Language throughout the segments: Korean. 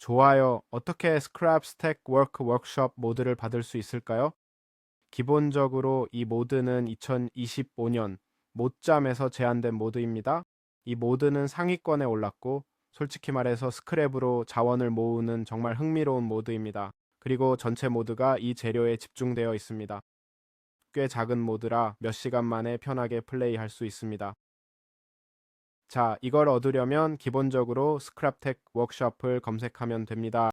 좋아요. 어떻게 스크랩 스택 워크 워크숍 모드를 받을 수 있을까요? 기본적으로 이 모드는 2025년 못잠에서 제안된 모드입니다. 이 모드는 상위권에 올랐고 솔직히 말해서 스크랩으로 자원을 모으는 정말 흥미로운 모드입니다. 그리고 전체 모드가 이 재료에 집중되어 있습니다. 꽤 작은 모드라 몇 시간 만에 편하게 플레이할 수 있습니다. 자, 이걸 얻으려면 기본적으로 스크랩텍 워크숍을 검색하면 됩니다.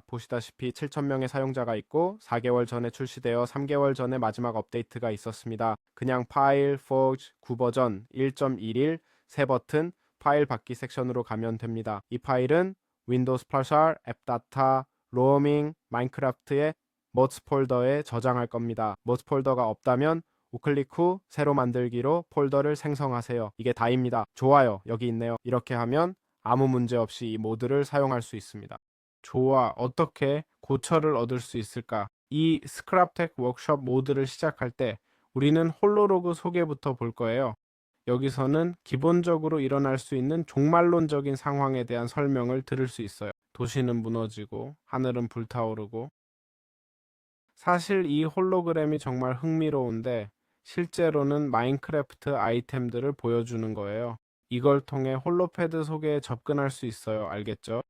보시다시피 7,000명의 사용자가 있고 4개월 전에 출시되어 3개월 전에 마지막 업데이트가 있었습니다. 그냥 파일, 포즈, 9버전, 1.11, 새 버튼, 파일 받기 섹션으로 가면 됩니다. 이 파일은 윈도우스 파셜, 앱다타, 로밍, 마인크래프트의 머츠 폴더에 저장할 겁니다. 머츠 폴더가 없다면 우클릭 후 새로 만들기로 폴더를 생성하세요. 이게 다입니다. 좋아요. 여기 있네요. 이렇게 하면 아무 문제 없이 이 모드를 사용할 수 있습니다. 좋아. 어떻게 고철을 얻을 수 있을까? 이 스크랩텍 워크숍 모드를 시작할 때 우리는 홀로로그 소개부터 볼 거예요. 여기서는 기본적으로 일어날 수 있는 종말론적인 상황에 대한 설명을 들을 수 있어요. 도시는 무너지고 하늘은 불타오르고. 사실 이 홀로그램이 정말 흥미로운데 실제로는 마인크래프트 아이템들을 보여주는 거예요. 이걸 통해 홀로패드 소개에 접근할 수 있어요. 알겠죠?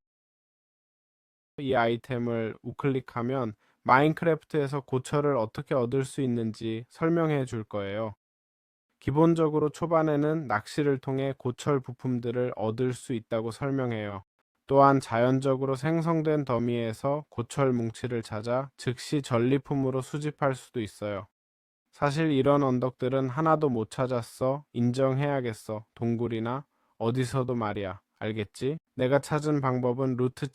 이 아이템을 우클릭하면 마인크래프트에서 고철을 어떻게 얻을 수 있는지 설명해 줄 거예요. 기본적으로 초반에는 낚시를 통해 고철 부품들을 얻을 수 있다고 설명해요. 또한 자연적으로 생성된 더미에서 고철 뭉치를 찾아 즉시 전리품으로 수집할 수도 있어요. 사실 이런 언덕들은 하나도 못 찾았어. 인정해야겠어. 동굴이나 어디서도 말이야. 알겠지? 내가 찾은 방법은 루트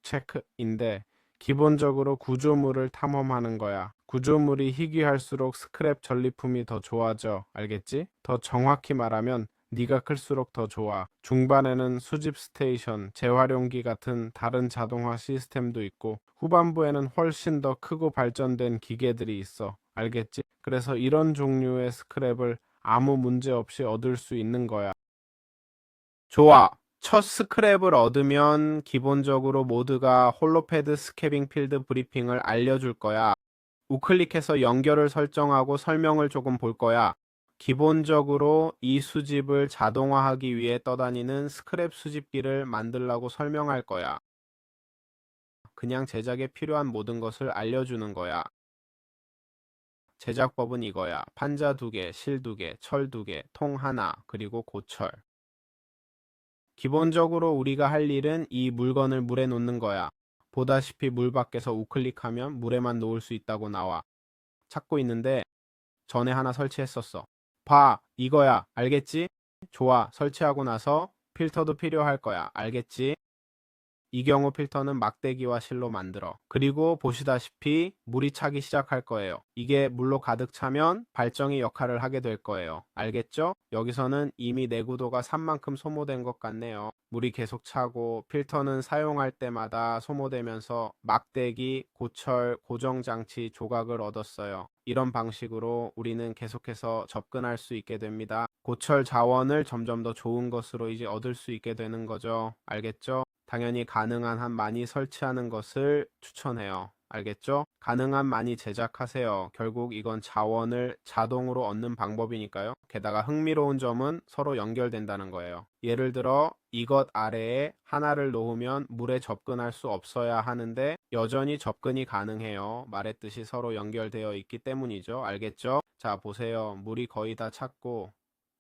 체크인데 기본적으로 구조물을 탐험하는 거야. 구조물이 희귀할수록 스크랩 전리품이 더 좋아져. 알겠지? 더 정확히 말하면 네가 클수록 더 좋아. 중반에는 수집 스테이션, 재활용기 같은 다른 자동화 시스템도 있고 후반부에는 훨씬 더 크고 발전된 기계들이 있어. 알겠지? 그래서 이런 종류의 스크랩을 아무 문제 없이 얻을 수 있는 거야. 좋아. 첫 스크랩을 얻으면 기본적으로 모두가 홀로패드 스캐빙 필드 브리핑을 알려줄 거야. 우클릭해서 연결을 설정하고 설명을 조금 볼 거야. 기본적으로 이 수집을 자동화하기 위해 떠다니는 스크랩 수집기를 만들라고 설명할 거야. 그냥 제작에 필요한 모든 것을 알려주는 거야. 제작법은 이거야. 판자 2개, 실 2개, 철 2개, 통 하나, 그리고 고철. 기본적으로 우리가 할 일은 이 물건을 물에 놓는 거야. 보다시피 물 밖에서 우클릭하면 물에만 놓을 수 있다고 나와. 찾고 있는데 전에 하나 설치했었어. 봐, 이거야. 알겠지? 좋아. 설치하고 나서 필터도 필요할 거야. 알겠지? 이 경우 필터는 막대기와 실로 만들어. 그리고 보시다시피 물이 차기 시작할 거예요. 이게 물로 가득 차면 발정이 역할을 하게 될 거예요. 알겠죠? 여기서는 이미 내구도가 3만큼 소모된 것 같네요. 물이 계속 차고 필터는 사용할 때마다 소모되면서 막대기, 고철, 고정장치 조각을 얻었어요. 이런 방식으로 우리는 계속해서 접근할 수 있게 됩니다. 고철 자원을 점점 더 좋은 것으로 이제 얻을 수 있게 되는 거죠. 알겠죠? 당연히 가능한 한 많이 설치하는 것을 추천해요. 알겠죠? 가능한 많이 제작하세요. 결국 이건 자원을 자동으로 얻는 방법이니까요. 게다가 흥미로운 점은 서로 연결된다는 거예요. 예를 들어 이것 아래에 하나를 놓으면 물에 접근할 수 없어야 하는데 여전히 접근이 가능해요. 말했듯이 서로 연결되어 있기 때문이죠. 알겠죠? 자, 보세요. 물이 거의 다 찼고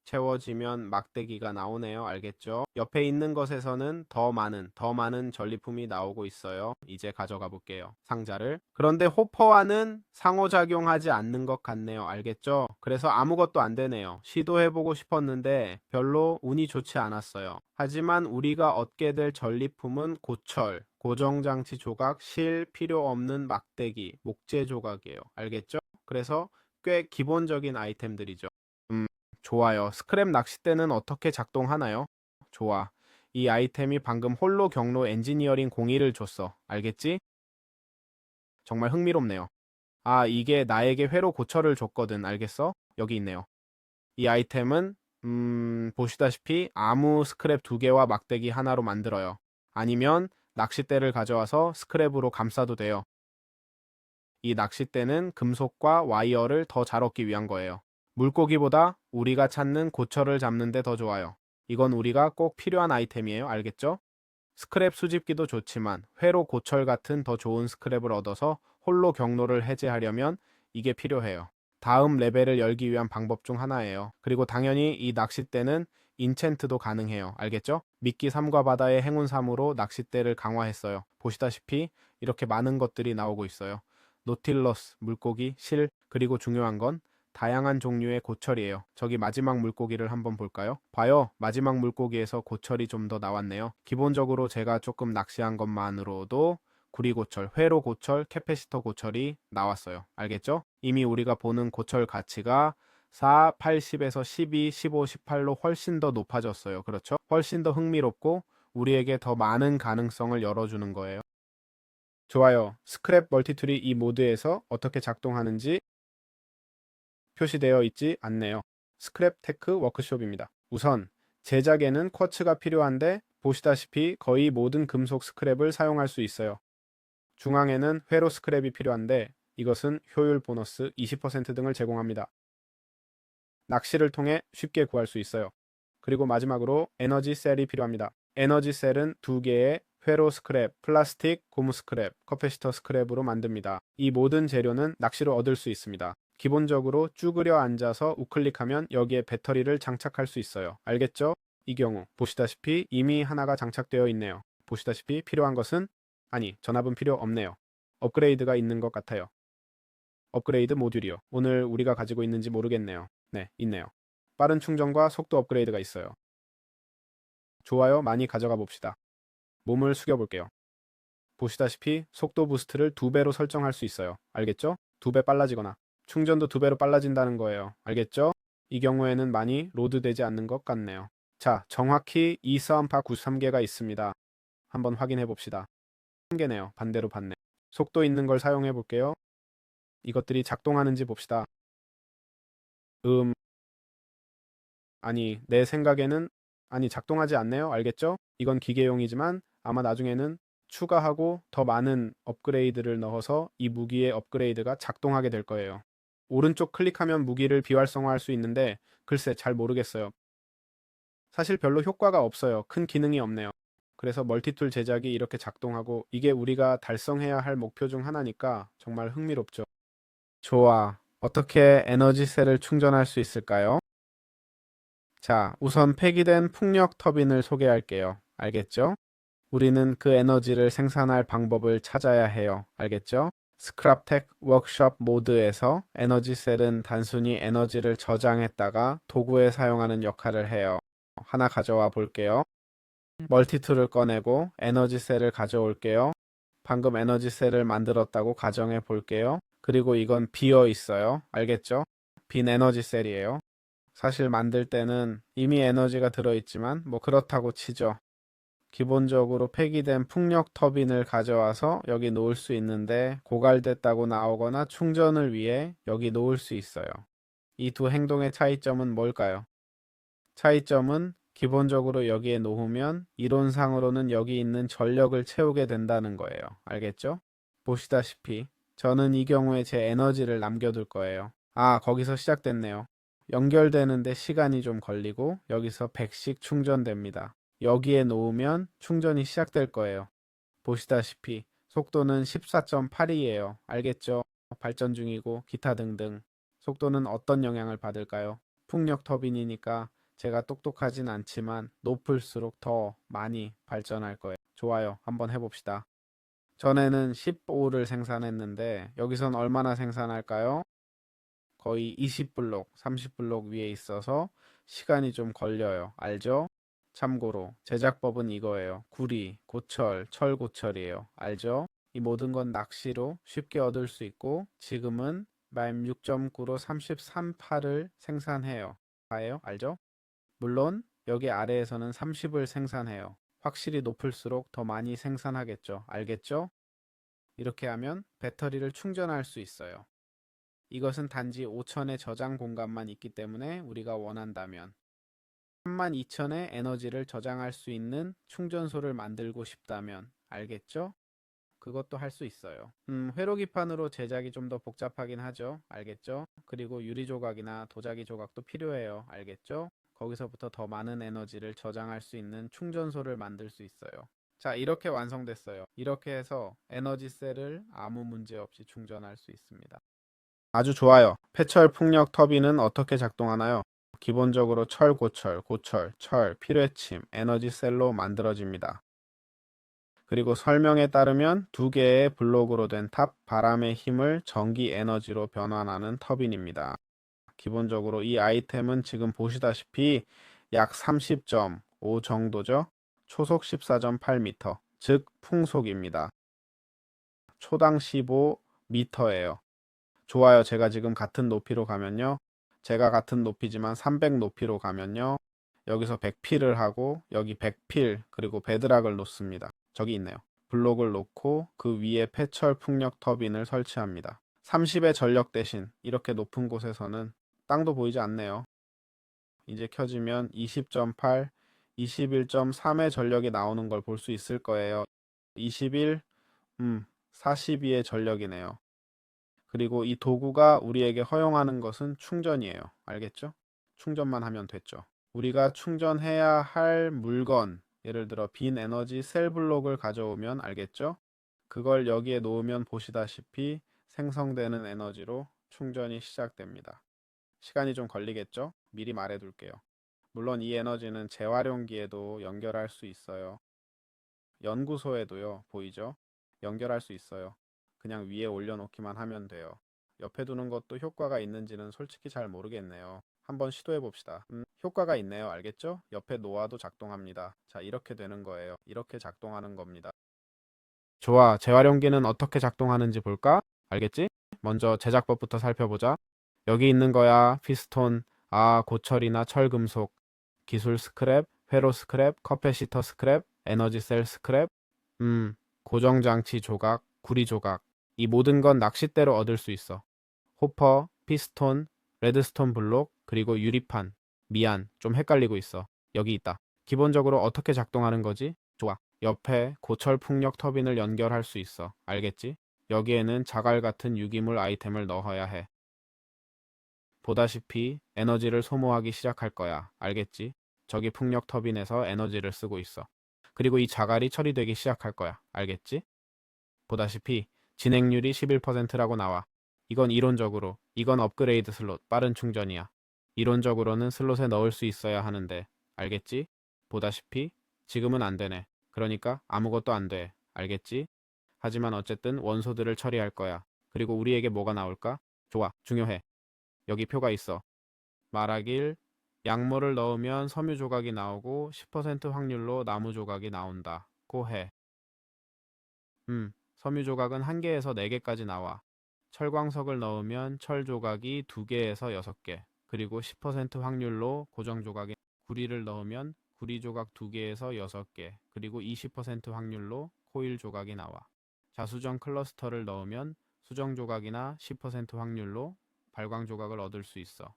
채워지면 막대기가 나오네요. 알겠죠? 옆에 있는 것에서는 더 많은 전리품이 나오고 있어요. 이제 가져가 볼게요. 상자를. 그런데 호퍼와는 상호작용하지 않는 것 같네요. 알겠죠? 그래서 아무것도 안 되네요. 시도해보고 싶었는데 별로 운이 좋지 않았어요. 하지만 우리가 얻게 될 전리품은 고철, 고정장치 조각, 실, 필요 없는 막대기, 목재 조각이에요. 알겠죠? 그래서 꽤 기본적인 아이템들이죠. 좋아요. 스크랩 낚싯대는 어떻게 작동하나요? 좋아. 이 아이템이 방금 홀로 경로 엔지니어링 공의를 줬어. 알겠지? 정말 흥미롭네요. 아, 이게 나에게 회로 고철을 줬거든. 알겠어? 여기 있네요. 이 아이템은 보시다시피 아무 스크랩 2개와 막대기 하나로 만들어요. 아니면 낚싯대를 가져와서 스크랩으로 감싸도 돼요. 이 낚싯대는 금속과 와이어를 더 잘 얻기 위한 거예요. 물고기보다 우리가 찾는 고철을 잡는 데 더 좋아요. 이건 우리가 꼭 필요한 아이템이에요. 알겠죠? 스크랩 수집기도 좋지만 회로 고철 같은 더 좋은 스크랩을 얻어서 홀로 경로를 해제하려면 이게 필요해요. 다음 레벨을 열기 위한 방법 중 하나예요. 그리고 당연히 이 낚싯대는 인챈트도 가능해요. 알겠죠? 미끼 3과 바다의 행운 3으로 낚싯대를 강화했어요. 보시다시피 이렇게 많은 것들이 나오고 있어요. 노틸러스, 물고기, 실, 그리고 중요한 건 다양한 종류의 고철이에요. 저기 마지막 물고기를 한번 볼까요? 봐요. 마지막 물고기에서 고철이 좀 더 나왔네요. 기본적으로 제가 조금 낚시한 것만으로도 구리고철, 회로 고철, 캐패시터 고철이 나왔어요. 알겠죠? 이미 우리가 보는 고철 가치가 4, 80에서 12, 15, 18로 훨씬 더 높아졌어요. 그렇죠? 훨씬 더 흥미롭고 우리에게 더 많은 가능성을 열어주는 거예요. 좋아요. 스크랩 멀티툴이 이 모드에서 어떻게 작동하는지 표시되어 있지 않네요. 스크랩 테크 워크숍입니다. 우선 제작에는 쿼츠가 필요한데 보시다시피 거의 모든 금속 스크랩을 사용할 수 있어요. 중앙에는 회로 스크랩이 필요한데 이것은 효율 보너스 20% 등을 제공합니다. 낚시를 통해 쉽게 구할 수 있어요. 그리고 마지막으로 에너지 셀이 필요합니다. 에너지 셀은 2개의 회로 스크랩, 플라스틱, 고무 스크랩, 커패시터 스크랩으로 만듭니다. 이 모든 재료는 낚시로 얻을 수 있습니다. 기본적으로 쭈그려 앉아서 우클릭하면 여기에 배터리를 장착할 수 있어요. 알겠죠? 이 경우 보시다시피 이미 하나가 장착되어 있네요. 보시다시피 필요한 것은 전압은 필요 없네요. 업그레이드가 있는 것 같아요. 업그레이드 모듈이요. 오늘 우리가 가지고 있는지 모르겠네요. 네, 있네요. 빠른 충전과 속도 업그레이드가 있어요. 좋아요, 많이 가져가 봅시다. 몸을 숙여볼게요. 보시다시피 속도 부스트를 2배로 설정할 수 있어요. 알겠죠? 2배 빨라지거나 충전도 2배로 빨라진다는 거예요. 알겠죠? 이 경우에는 많이 로드되지 않는 것 같네요. 자, 정확히 2사음파 93개가 있습니다. 한번 확인해 봅시다. 3개네요. 반대로 봤네. 속도 있는 걸 사용해 볼게요. 이것들이 작동하는지 봅시다. 내 생각에는 작동하지 않네요. 알겠죠? 이건 기계용이지만 아마 나중에는 추가하고 더 많은 업그레이드를 넣어서 이 무기의 업그레이드가 작동하게 될 거예요. 오른쪽 클릭하면 무기를 비활성화할 수 있는데 글쎄 잘 모르겠어요. 사실 별로 효과가 없어요. 큰 기능이 없네요. 그래서 멀티툴 제작이 이렇게 작동하고 이게 우리가 달성해야 할 목표 중 하나니까 정말 흥미롭죠. 좋아. 어떻게 에너지셀을 충전할 수 있을까요? 자, 우선 폐기된 풍력 터빈을 소개할게요. 알겠죠? 우리는 그 에너지를 생산할 방법을 찾아야 해요. 알겠죠? 스크랩텍 워크숍 모드에서 에너지셀은 단순히 에너지를 저장했다가 도구에 사용하는 역할을 해요. 하나 가져와 볼게요. 멀티툴을 꺼내고 에너지셀을 가져올게요. 방금 에너지셀을 만들었다고 가정해 볼게요. 그리고 이건 비어 있어요. 알겠죠? 빈 에너지셀이에요. 사실 만들 때는 이미 에너지가 들어있지만 뭐 그렇다고 치죠. 기본적으로 폐기된 풍력 터빈을 가져와서 여기 놓을 수 있는데 고갈됐다고 나오거나 충전을 위해 여기 놓을 수 있어요. 이 두 행동의 차이점은 뭘까요? 차이점은 기본적으로 여기에 놓으면 이론상으로는 여기 있는 전력을 채우게 된다는 거예요. 알겠죠? 보시다시피 저는 이 경우에 제 에너지를 남겨둘 거예요. 거기서 시작됐네요. 연결되는데 시간이 좀 걸리고 여기서 100씩 충전됩니다. 여기에 놓으면 충전이 시작될 거예요. 보시다시피 속도는 14.8이에요. 알겠죠? 발전 중이고 기타 등등. 속도는 어떤 영향을 받을까요? 풍력 터빈이니까 제가 똑똑하진 않지만 높을수록 더 많이 발전할 거예요. 좋아요. 한번 해봅시다. 전에는 15를 생산했는데 여기선 얼마나 생산할까요? 거의 20블록, 30블록 위에 있어서 시간이 좀 걸려요. 알죠? 참고로 제작법은 이거예요. 구리, 고철, 철고철이에요. 알죠? 이 모든 건 낚시로 쉽게 얻을 수 있고 지금은 램 6.9로 33파를 생산해요. 아예요? 알죠? 물론 여기 아래에서는 30을 생산해요. 확실히 높을수록 더 많이 생산하겠죠. 알겠죠? 이렇게 하면 배터리를 충전할 수 있어요. 이것은 단지 5천의 저장 공간만 있기 때문에 우리가 원한다면 32,000의 에너지를 저장할 수 있는 충전소를 만들고 싶다면 알겠죠? 그것도 할 수 있어요. 회로기판으로 제작이 좀 더 복잡하긴 하죠. 알겠죠? 그리고 유리 조각이나 도자기 조각도 필요해요. 알겠죠? 거기서부터 더 많은 에너지를 저장할 수 있는 충전소를 만들 수 있어요. 자, 이렇게 완성됐어요. 이렇게 해서 에너지 셀을 아무 문제 없이 충전할 수 있습니다. 아주 좋아요. 폐철 풍력 터빈은 어떻게 작동하나요? 기본적으로 철, 고철, 고철, 철, 필요해침, 에너지 셀로 만들어집니다. 그리고 설명에 따르면 두 개의 블록으로 된 탑, 바람의 힘을 전기 에너지로 변환하는 터빈입니다. 기본적으로 이 아이템은 지금 보시다시피 약 30.5 정도죠. 초속 14.8m, 즉 풍속입니다. 초당 15m예요. 좋아요. 제가 지금 같은 높이로 가면요. 제가 같은 높이지만 300 높이로 가면요. 여기서 100필을 하고 여기 100필 그리고 베드락을 놓습니다. 저기 있네요. 블록을 놓고 그 위에 폐철 풍력 터빈을 설치합니다. 30의 전력 대신 이렇게 높은 곳에서는 땅도 보이지 않네요. 이제 켜지면 20.8, 21.3의 전력이 나오는 걸 볼 수 있을 거예요. 21, 42의 전력이네요. 그리고 이 도구가 우리에게 허용하는 것은 충전이에요. 알겠죠? 충전만 하면 됐죠. 우리가 충전해야 할 물건, 예를 들어 빈 에너지 셀 블록을 가져오면 알겠죠? 그걸 여기에 놓으면 보시다시피 생성되는 에너지로 충전이 시작됩니다. 시간이 좀 걸리겠죠? 미리 말해둘게요. 물론 이 에너지는 재활용기에도 연결할 수 있어요. 연구소에도요, 보이죠? 연결할 수 있어요. 그냥 위에 올려놓기만 하면 돼요. 옆에 두는 것도 효과가 있는지는 솔직히 잘 모르겠네요. 한번 시도해 봅시다. 효과가 있네요. 알겠죠? 옆에 놓아도 작동합니다. 자, 이렇게 되는 거예요. 이렇게 작동하는 겁니다. 좋아. 재활용기는 어떻게 작동하는지 볼까? 알겠지? 먼저 제작법부터 살펴보자. 여기 있는 거야. 피스톤, 고철이나 철금속, 기술 스크랩, 회로 스크랩, 커패시터 스크랩, 에너지 셀 스크랩, 고정장치 조각, 구리 조각. 이 모든 건 낚싯대로 얻을 수 있어. 호퍼, 피스톤, 레드스톤 블록, 그리고 유리판. 미안, 좀 헷갈리고 있어. 여기 있다. 기본적으로 어떻게 작동하는 거지? 좋아. 옆에 고철 풍력 터빈을 연결할 수 있어. 알겠지? 여기에는 자갈 같은 유기물 아이템을 넣어야 해. 보다시피 에너지를 소모하기 시작할 거야. 알겠지? 저기 풍력 터빈에서 에너지를 쓰고 있어. 그리고 이 자갈이 처리되기 시작할 거야. 알겠지? 보다시피 진행률이 11%라고 나와. 이건 이론적으로, 이건 업그레이드 슬롯, 빠른 충전이야. 이론적으로는 슬롯에 넣을 수 있어야 하는데, 알겠지? 보다시피 지금은 안 되네. 그러니까 아무것도 안 돼. 알겠지? 하지만 어쨌든 원소들을 처리할 거야. 그리고 우리에게 뭐가 나올까? 좋아, 중요해. 여기 표가 있어. 말하길, 약물을 넣으면 섬유 조각이 나오고 10% 확률로 나무 조각이 나온다. 고 해. 섬유 조각은 1개에서 4개까지 나와. 철광석을 넣으면 철 조각이 2개에서 6개, 그리고 10% 확률로 고정 조각이, 구리를 넣으면 구리 조각 2개에서 6개, 그리고 20% 확률로 코일 조각이 나와. 자수정 클러스터를 넣으면 수정 조각이나 10% 확률로 발광 조각을 얻을 수 있어.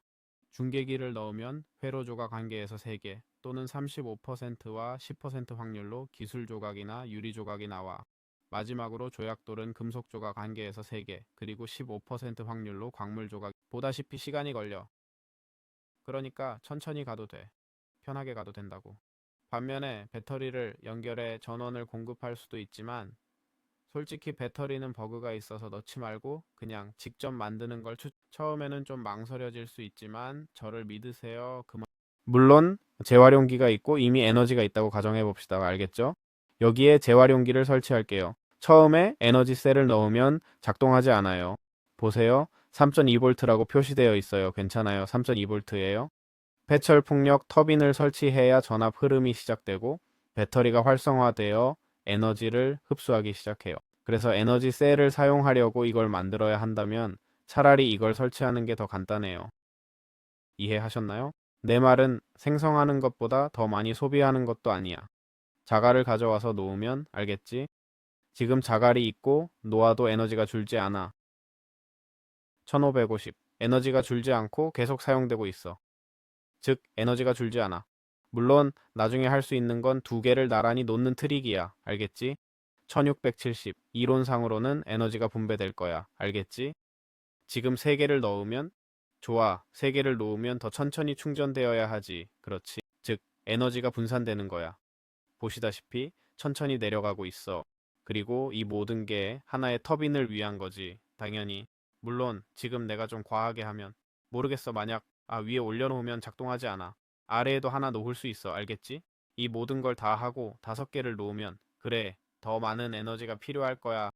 중계기를 넣으면 회로 조각 1개에서 3개, 또는 35%와 10% 확률로 기술 조각이나 유리 조각이 나와. 마지막으로 조약돌은 금속 조각 1개에서 3개, 그리고 15% 확률로 광물 조각. 보다시피 시간이 걸려. 그러니까 천천히 가도 돼. 편하게 가도 된다고. 반면에 배터리를 연결해 전원을 공급할 수도 있지만 솔직히 배터리는 버그가 있어서 넣지 말고 그냥 직접 만드는 걸 처음에는 좀 망설여질 수 있지만 저를 믿으세요. 물론 재활용기가 있고 이미 에너지가 있다고 가정해 봅시다. 알겠죠? 여기에 재활용기를 설치할게요. 처음에 에너지 셀을 넣으면 작동하지 않아요. 보세요. 3.2V라고 표시되어 있어요. 괜찮아요. 3.2V예요. 폐철 풍력 터빈을 설치해야 전압 흐름이 시작되고 배터리가 활성화되어 에너지를 흡수하기 시작해요. 그래서 에너지 셀을 사용하려고 이걸 만들어야 한다면 차라리 이걸 설치하는 게 더 간단해요. 이해하셨나요? 내 말은 생성하는 것보다 더 많이 소비하는 것도 아니야. 자갈을 가져와서 놓으면 알겠지? 지금 자갈이 있고 놓아도 에너지가 줄지 않아. 1550. 에너지가 줄지 않고 계속 사용되고 있어. 즉 에너지가 줄지 않아. 물론 나중에 할 수 있는 건 2개를 나란히 놓는 트릭이야. 알겠지? 1670. 이론상으로는 에너지가 분배될 거야. 알겠지? 지금 3개를 넣으면 좋아. 3개를 놓으면 더 천천히 충전되어야 하지. 그렇지. 즉, 에너지가 분산되는 거야. 보시다시피 천천히 내려가고 있어. 그리고 이 모든 게 하나의 터빈을 위한 거지. 당연히. 물론 지금 내가 좀 과하게 하면 모르겠어. 만약 위에 올려놓으면 작동하지 않아. 아래에도 하나 놓을 수 있어. 알겠지? 이 모든 걸 다 하고 5개를 놓으면 그래. 더 많은 에너지가 필요할 거야.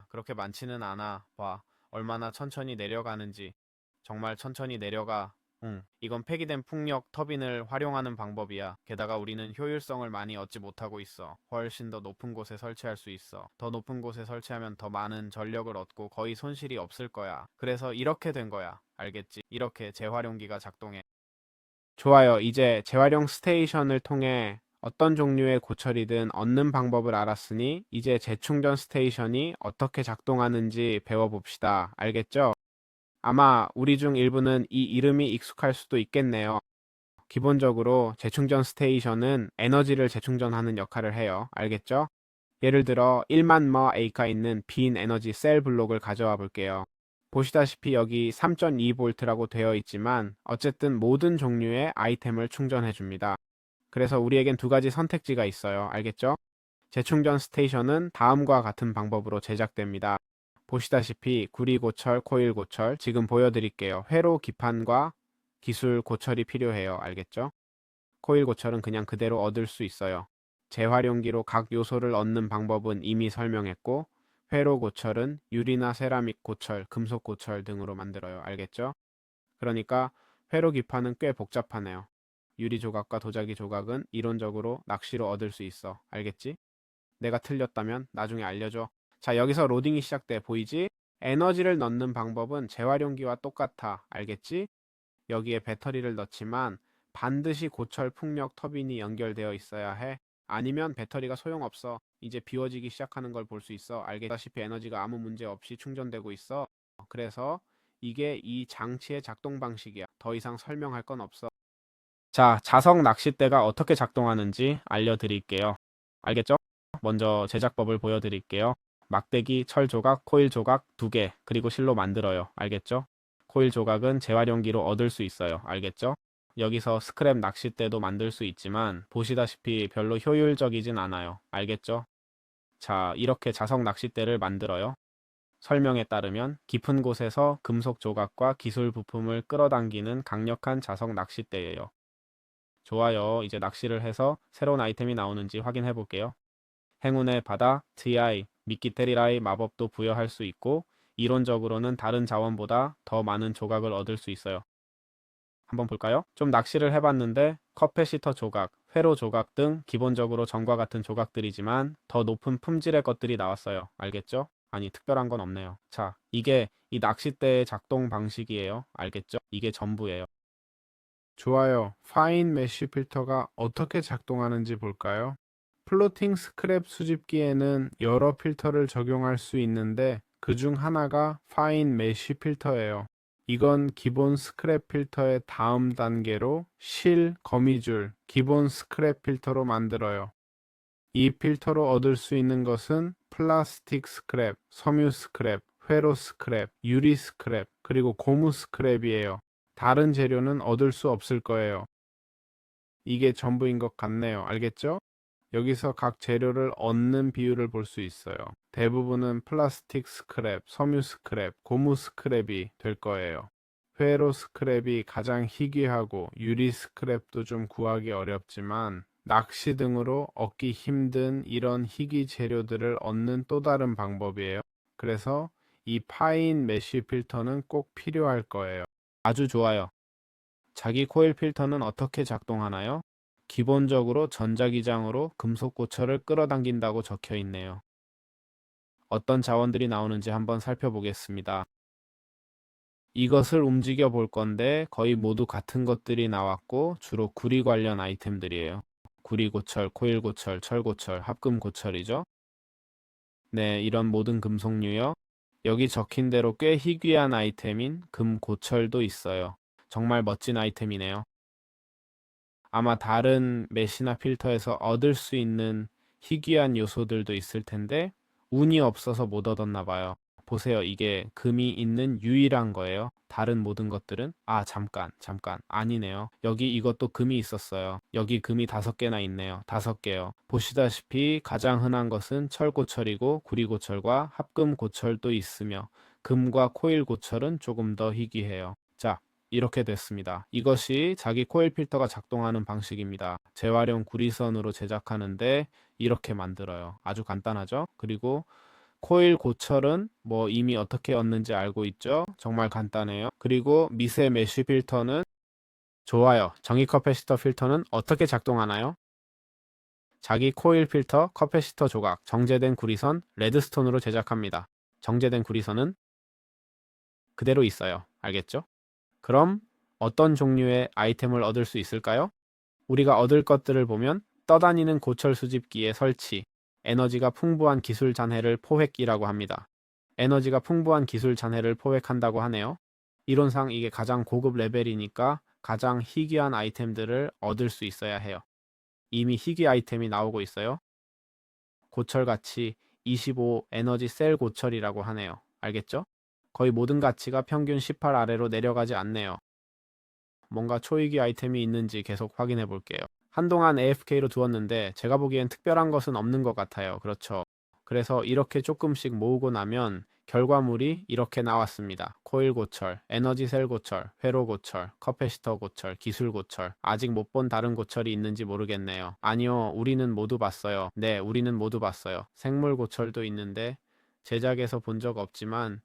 그렇게 많지는 않아. 봐. 얼마나 천천히 내려가는지. 정말 천천히 내려가. 응. 이건 폐기된 풍력 터빈을 활용하는 방법이야. 게다가 우리는 효율성을 많이 얻지 못하고 있어. 훨씬 더 높은 곳에 설치할 수 있어. 더 높은 곳에 설치하면 더 많은 전력을 얻고 거의 손실이 없을 거야. 그래서 이렇게 된 거야. 알겠지? 이렇게 재활용기가 작동해. 좋아요. 이제 재활용 스테이션을 통해 어떤 종류의 고철이든 얻는 방법을 알았으니 이제 재충전 스테이션이 어떻게 작동하는지 배워봅시다. 알겠죠? 아마 우리 중 일부는 이 이름이 익숙할 수도 있겠네요. 기본적으로 재충전 스테이션은 에너지를 재충전하는 역할을 해요. 알겠죠? 예를 들어 1만 A가 있는 빈 에너지 셀 블록을 가져와 볼게요. 보시다시피 여기 3.2V라고 되어 있지만 어쨌든 모든 종류의 아이템을 충전해 줍니다. 그래서 우리에겐 2가지 선택지가 있어요. 알겠죠? 재충전 스테이션은 다음과 같은 방법으로 제작됩니다. 보시다시피 구리 고철, 코일 고철 지금 보여드릴게요. 회로 기판과 기술 고철이 필요해요. 알겠죠? 코일 고철은 그냥 그대로 얻을 수 있어요. 재활용기로 각 요소를 얻는 방법은 이미 설명했고 회로 고철은 유리나 세라믹 고철, 금속 고철 등으로 만들어요. 알겠죠? 그러니까 회로 기판은 꽤 복잡하네요. 유리 조각과 도자기 조각은 이론적으로 낚시로 얻을 수 있어. 알겠지? 내가 틀렸다면 나중에 알려줘. 자, 여기서 로딩이 시작돼. 보이지? 에너지를 넣는 방법은 재활용기와 똑같아. 알겠지? 여기에 배터리를 넣지만 반드시 고철 풍력 터빈이 연결되어 있어야 해. 아니면 배터리가 소용없어. 이제 비워지기 시작하는 걸 볼 수 있어. 알겠다시피 에너지가 아무 문제 없이 충전되고 있어. 그래서 이게 이 장치의 작동 방식이야. 더 이상 설명할 건 없어. 자, 자석 낚싯대가 어떻게 작동하는지 알려드릴게요. 알겠죠? 먼저 제작법을 보여드릴게요. 막대기, 철 조각, 코일 조각 2개, 그리고 실로 만들어요. 알겠죠? 코일 조각은 재활용기로 얻을 수 있어요. 알겠죠? 여기서 스크랩 낚싯대도 만들 수 있지만 보시다시피 별로 효율적이진 않아요. 알겠죠? 자, 이렇게 자석 낚싯대를 만들어요. 설명에 따르면 깊은 곳에서 금속 조각과 기술 부품을 끌어당기는 강력한 자석 낚싯대예요. 좋아요. 이제 낚시를 해서 새로운 아이템이 나오는지 확인해 볼게요. 행운의 바다, TI, 미끼테리라의 마법도 부여할 수 있고 이론적으로는 다른 자원보다 더 많은 조각을 얻을 수 있어요. 한번 볼까요? 좀 낚시를 해봤는데 컵패시터 조각, 회로 조각 등 기본적으로 전과 같은 조각들이지만 더 높은 품질의 것들이 나왔어요. 알겠죠? 아니, 특별한 건 없네요. 자, 이게 이 낚싯대의 작동 방식이에요. 알겠죠? 이게 전부예요. 좋아요. 파인 메쉬 필터가 어떻게 작동하는지 볼까요? 플로팅 스크랩 수집기에는 여러 필터를 적용할 수 있는데 그 중 하나가 파인 메쉬 필터예요. 이건 기본 스크랩 필터의 다음 단계로 실, 거미줄, 기본 스크랩 필터로 만들어요. 이 필터로 얻을 수 있는 것은 플라스틱 스크랩, 섬유 스크랩, 회로 스크랩, 유리 스크랩, 그리고 고무 스크랩이에요. 다른 재료는 얻을 수 없을 거예요. 이게 전부인 것 같네요. 알겠죠? 여기서 각 재료를 얻는 비율을 볼 수 있어요. 대부분은 플라스틱 스크랩, 섬유 스크랩, 고무 스크랩이 될 거예요. 회로 스크랩이 가장 희귀하고 유리 스크랩도 좀 구하기 어렵지만 낚시 등으로 얻기 힘든 이런 희귀 재료들을 얻는 또 다른 방법이에요. 그래서 이 파인 메쉬 필터는 꼭 필요할 거예요. 아주 좋아요. 자기 코일 필터는 어떻게 작동하나요? 기본적으로 전자기장으로 금속 고철을 끌어당긴다고 적혀 있네요. 어떤 자원들이 나오는지 한번 살펴보겠습니다. 이것을 움직여 볼 건데 거의 모두 같은 것들이 나왔고 주로 구리 관련 아이템들이에요. 구리 고철, 코일 고철, 철 고철, 합금 고철이죠. 네, 이런 모든 금속류요. 여기 적힌 대로 꽤 희귀한 아이템인 금 고철도 있어요. 정말 멋진 아이템이네요. 아마 다른 메시나 필터에서 얻을 수 있는 희귀한 요소들도 있을 텐데 운이 없어서 못 얻었나 봐요. 보세요. 이게 금이 있는 유일한 거예요. 다른 모든 것들은 잠깐 아니네요. 여기 이것도 금이 있었어요. 여기 금이 5개나 있네요. 5개요. 보시다시피 가장 흔한 것은 철고철이고 구리고철과 합금고철도 있으며 금과 코일고철은 조금 더 희귀해요. 자, 이렇게 됐습니다. 이것이 자기 코일 필터가 작동하는 방식입니다. 재활용 구리선으로 제작하는데 이렇게 만들어요. 아주 간단하죠? 그리고 코일 고철은 뭐 이미 어떻게 얻는지 알고 있죠? 정말 간단해요. 그리고 미세 메쉬 필터는 좋아요. 정의 커패시터 필터는 어떻게 작동하나요? 자기 코일 필터, 커패시터 조각, 정제된 구리선, 레드스톤으로 제작합니다. 정제된 구리선은 그대로 있어요. 알겠죠? 그럼 어떤 종류의 아이템을 얻을 수 있을까요? 우리가 얻을 것들을 보면 떠다니는 고철 수집기의 설치, 에너지가 풍부한 기술 잔해를 포획기라고 합니다. 에너지가 풍부한 기술 잔해를 포획한다고 하네요. 이론상 이게 가장 고급 레벨이니까 가장 희귀한 아이템들을 얻을 수 있어야 해요. 이미 희귀 아이템이 나오고 있어요. 고철 가치 25 에너지 셀 고철이라고 하네요. 알겠죠? 거의 모든 가치가 평균 18 아래로 내려가지 않네요. 뭔가 초희귀 아이템이 있는지 계속 확인해 볼게요. 한동안 AFK로 두었는데 제가 보기엔 특별한 것은 없는 것 같아요. 그렇죠. 그래서 이렇게 조금씩 모으고 나면 결과물이 이렇게 나왔습니다. 코일 고철, 에너지 셀 고철, 회로 고철, 커패시터 고철, 기술 고철. 아직 못 본 다른 고철이 있는지 모르겠네요. 아니요, 우리는 모두 봤어요. 네, 우리는 모두 봤어요. 생물 고철도 있는데 제작에서 본 적 없지만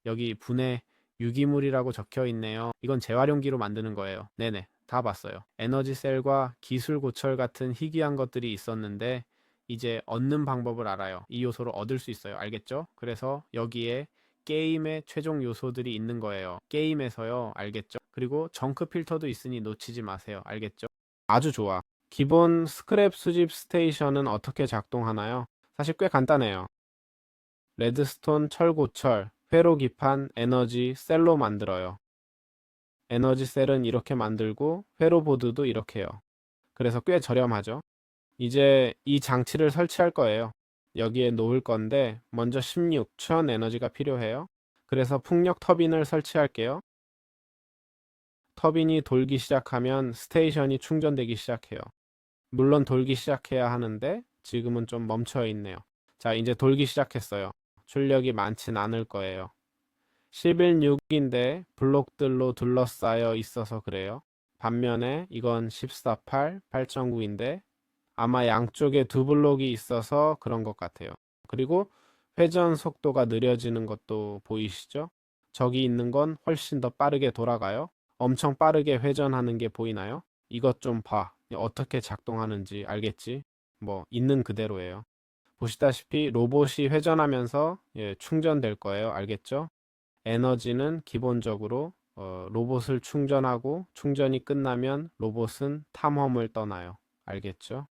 여기 분해 유기물이라고 적혀 있네요. 이건 재활용기로 만드는 거예요. 네네, 다 봤어요. 에너지 셀과 기술 고철 같은 희귀한 것들이 있었는데 이제 얻는 방법을 알아요. 이 요소를 얻을 수 있어요. 알겠죠? 그래서 여기에 게임의 최종 요소들이 있는 거예요. 게임에서요. 알겠죠? 그리고 정크 필터도 있으니 놓치지 마세요. 알겠죠? 아주 좋아. 기본 스크랩 수집 스테이션은 어떻게 작동하나요? 사실 꽤 간단해요. 레드스톤, 철고철, 회로 기판, 에너지, 셀로 만들어요. 에너지 셀은 이렇게 만들고 회로 보드도 이렇게요. 그래서 꽤 저렴하죠. 이제 이 장치를 설치할 거예요. 여기에 놓을 건데 먼저 16,000 에너지가 필요해요. 그래서 풍력 터빈을 설치할게요. 터빈이 돌기 시작하면 스테이션이 충전되기 시작해요. 물론 돌기 시작해야 하는데 지금은 좀 멈춰 있네요. 자, 이제 돌기 시작했어요. 출력이 많진 않을 거예요. 11.6인데 블록들로 둘러싸여 있어서 그래요. 반면에 이건 14.8, 8.9인데 아마 양쪽에 두 블록이 있어서 그런 것 같아요. 그리고 회전 속도가 느려지는 것도 보이시죠? 저기 있는 건 훨씬 더 빠르게 돌아가요. 엄청 빠르게 회전하는 게 보이나요? 이것 좀 봐. 어떻게 작동하는지 알겠지? 뭐 있는 그대로예요. 보시다시피 로봇이 회전하면서 충전될 거예요. 알겠죠? 에너지는 기본적으로 로봇을 충전하고 충전이 끝나면 로봇은 탐험을 떠나요. 알겠죠?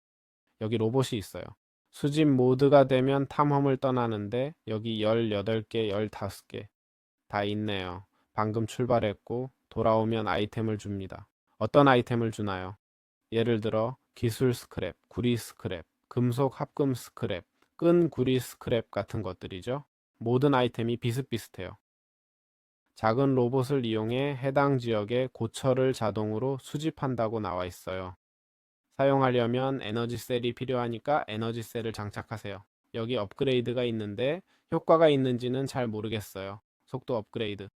여기 로봇이 있어요. 수집 모드가 되면 탐험을 떠나는데 여기 18개, 15개 다 있네요. 방금 출발했고 돌아오면 아이템을 줍니다. 어떤 아이템을 주나요? 예를 들어 기술 스크랩, 구리 스크랩, 금속 합금 스크랩, 끈 구리 스크랩 같은 것들이죠. 모든 아이템이 비슷비슷해요. 작은 로봇을 이용해 해당 지역의 고철을 자동으로 수집한다고 나와 있어요. 사용하려면 에너지 셀이 필요하니까 에너지 셀을 장착하세요. 여기 업그레이드가 있는데 효과가 있는지는 잘 모르겠어요. 속도 업그레이드.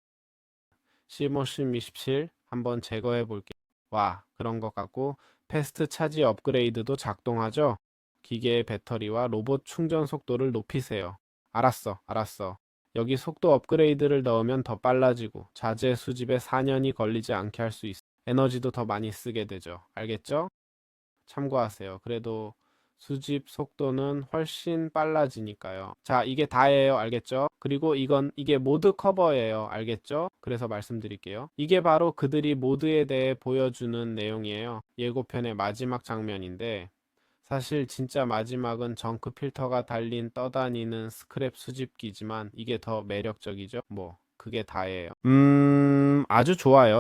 시모심 27 한번 제거해 볼게요. 와, 그런 것 같고 패스트 차지 업그레이드도 작동하죠? 기계의 배터리와 로봇 충전 속도를 높이세요. 알았어. 여기 속도 업그레이드를 넣으면 더 빨라지고 자재 수집에 4년이 걸리지 않게 할 수 있어. 에너지도 더 많이 쓰게 되죠. 알겠죠? 참고하세요. 그래도 수집 속도는 훨씬 빨라지니까요. 자, 이게 다예요. 알겠죠? 그리고 이게 모드 커버예요. 알겠죠? 그래서 말씀드릴게요. 이게 바로 그들이 모드에 대해 보여주는 내용이에요. 예고편의 마지막 장면인데 사실 진짜 마지막은 정크 필터가 달린 떠다니는 스크랩 수집기지만 이게 더 매력적이죠? 뭐 그게 다예요. 아주 좋아요.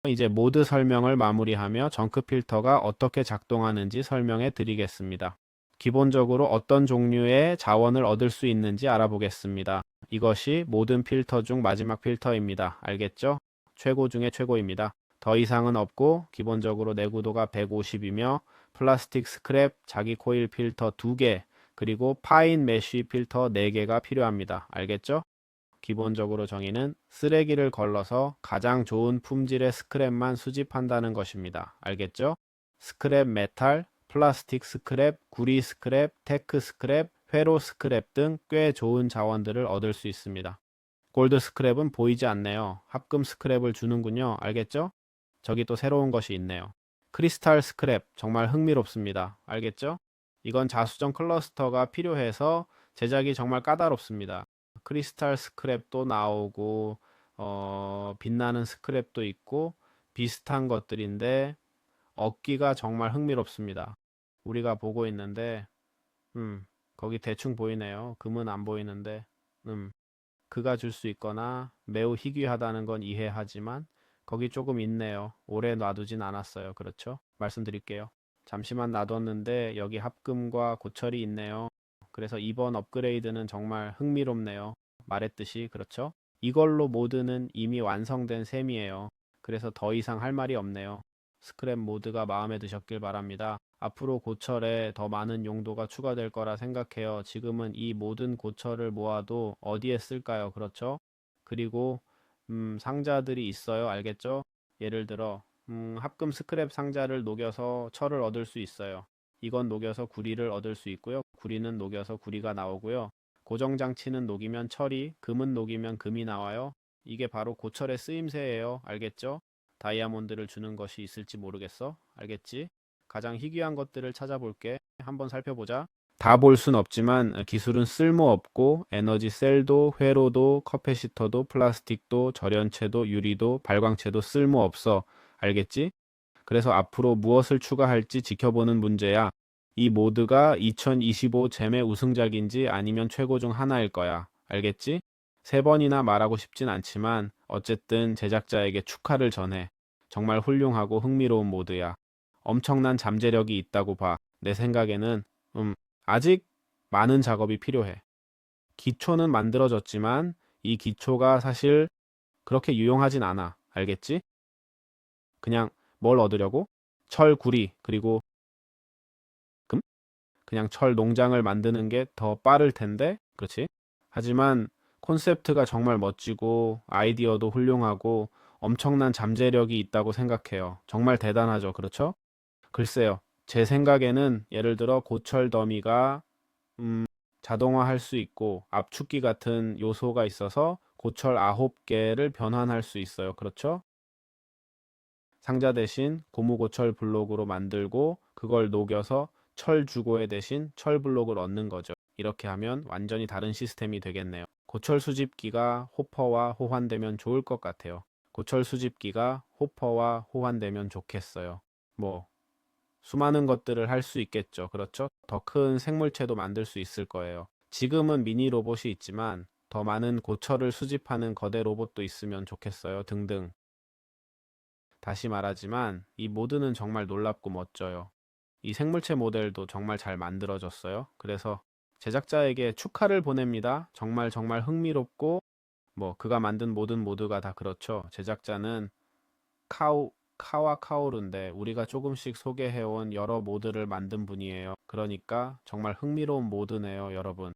이제 모드 설명을 마무리하며 정크 필터가 어떻게 작동하는지 설명해 드리겠습니다. 기본적으로 어떤 종류의 자원을 얻을 수 있는지 알아보겠습니다. 이것이 모든 필터 중 마지막 필터입니다. 알겠죠? 최고 중에 최고입니다. 더 이상은 없고 기본적으로 내구도가 150이며 플라스틱 스크랩, 자기 코일 필터 2개, 그리고 파인 메쉬 필터 4개가 필요합니다. 알겠죠? 기본적으로 정의는 쓰레기를 걸러서 가장 좋은 품질의 스크랩만 수집한다는 것입니다. 알겠죠? 스크랩 메탈, 플라스틱 스크랩, 구리 스크랩, 테크 스크랩, 회로 스크랩 등 꽤 좋은 자원들을 얻을 수 있습니다. 골드 스크랩은 보이지 않네요. 합금 스크랩을 주는군요. 알겠죠? 저기 또 새로운 것이 있네요. 크리스탈 스크랩, 정말 흥미롭습니다. 알겠죠? 이건 자수정 클러스터가 필요해서 제작이 정말 까다롭습니다. 크리스탈 스크랩도 나오고 빛나는 스크랩도 있고 비슷한 것들인데 얻기가 정말 흥미롭습니다. 우리가 보고 있는데 거기 대충 보이네요. 금은 안 보이는데 그가 줄 수 있거나 매우 희귀하다는 건 이해하지만 거기 조금 있네요. 오래 놔두진 않았어요. 그렇죠? 말씀드릴게요. 잠시만 놔뒀는데 여기 합금과 고철이 있네요. 그래서 이번 업그레이드는 정말 흥미롭네요. 말했듯이 그렇죠? 이걸로 모드는 이미 완성된 셈이에요. 그래서 더 이상 할 말이 없네요. 스크랩 모드가 마음에 드셨길 바랍니다. 앞으로 고철에 더 많은 용도가 추가될 거라 생각해요. 지금은 이 모든 고철을 모아도 어디에 쓸까요? 그렇죠? 그리고 상자들이 있어요. 알겠죠? 예를 들어 합금 스크랩 상자를 녹여서 철을 얻을 수 있어요. 이건 녹여서 구리를 얻을 수 있고요. 구리는 녹여서 구리가 나오고요. 고정장치는 녹이면 철이, 금은 녹이면 금이 나와요. 이게 바로 고철의 쓰임새예요. 알겠죠? 다이아몬드를 주는 것이 있을지 모르겠어. 알겠지? 가장 희귀한 것들을 찾아볼게. 한번 살펴보자. 다 볼 순 없지만 기술은 쓸모없고 에너지 셀도, 회로도, 커패시터도, 플라스틱도, 절연체도, 유리도, 발광체도 쓸모없어. 알겠지? 그래서 앞으로 무엇을 추가할지 지켜보는 문제야. 이 모드가 2025 잼의 우승작인지 아니면 최고 중 하나일 거야. 알겠지? 세 번이나 말하고 싶진 않지만 어쨌든 제작자에게 축하를 전해. 정말 훌륭하고 흥미로운 모드야. 엄청난 잠재력이 있다고 봐. 내 생각에는 아직 많은 작업이 필요해. 기초는 만들어졌지만 이 기초가 사실 그렇게 유용하진 않아. 알겠지? 그냥 뭘 얻으려고? 철, 구리, 그리고 금? 그냥 철 농장을 만드는 게 더 빠를 텐데, 그렇지? 하지만 콘셉트가 정말 멋지고 아이디어도 훌륭하고 엄청난 잠재력이 있다고 생각해요. 정말 대단하죠, 그렇죠? 글쎄요, 제 생각에는 예를 들어 고철 더미가 자동화할 수 있고 압축기 같은 요소가 있어서 고철 9개를 변환할 수 있어요. 그렇죠? 상자 대신 고무고철 블록으로 만들고 그걸 녹여서 철 주고에 대신 철 블록을 얻는 거죠. 이렇게 하면 완전히 다른 시스템이 되겠네요. 고철 수집기가 호퍼와 호환되면 좋을 것 같아요. 고철 수집기가 호퍼와 호환되면 좋겠어요. 뭐 수많은 것들을 할 수 있겠죠. 그렇죠? 더 큰 생물체도 만들 수 있을 거예요. 지금은 미니 로봇이 있지만 더 많은 고철을 수집하는 거대 로봇도 있으면 좋겠어요. 등등. 다시 말하지만 이 모드는 정말 놀랍고 멋져요. 이 생물체 모델도 정말 잘 만들어졌어요. 그래서 제작자에게 축하를 보냅니다. 정말 정말 흥미롭고 뭐 그가 만든 모든 모드가 다 그렇죠. 제작자는 카와카오루인데 우리가 조금씩 소개해온 여러 모드를 만든 분이에요. 그러니까 정말 흥미로운 모드네요, 여러분.